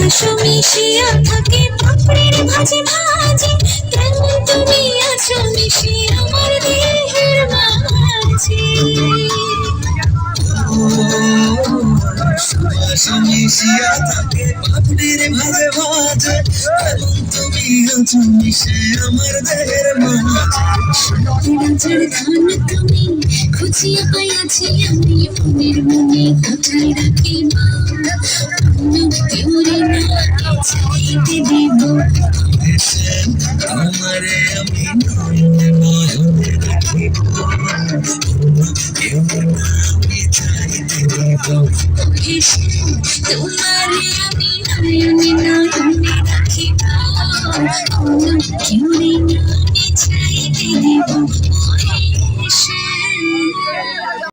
আছো মিশিয়া থাকে পাপড়ির ভাজে ভাজে, কেমন তুমি আছো মিশিয়ে আমার দেহের মাঝে। আছো মিশিয়া থাকে পাপড়ির ভাজে ভাজে, কেমন তুমি আছো মিশে আমার দেহের মাঝে। রাজার ধান তুমি খুঁজিয়া পাইয়াছি আমি, মনের মনে কোথায় রাখি মা, কেউরে না চাইতে দিব। তোমারে আমি নয়নে নয়নে রাখিব, কেউ না আমি চাইতে দিব। তোমারে আমি নয়নে নয়নে রাখিব, কেউরে না আমি চাইতে দিব।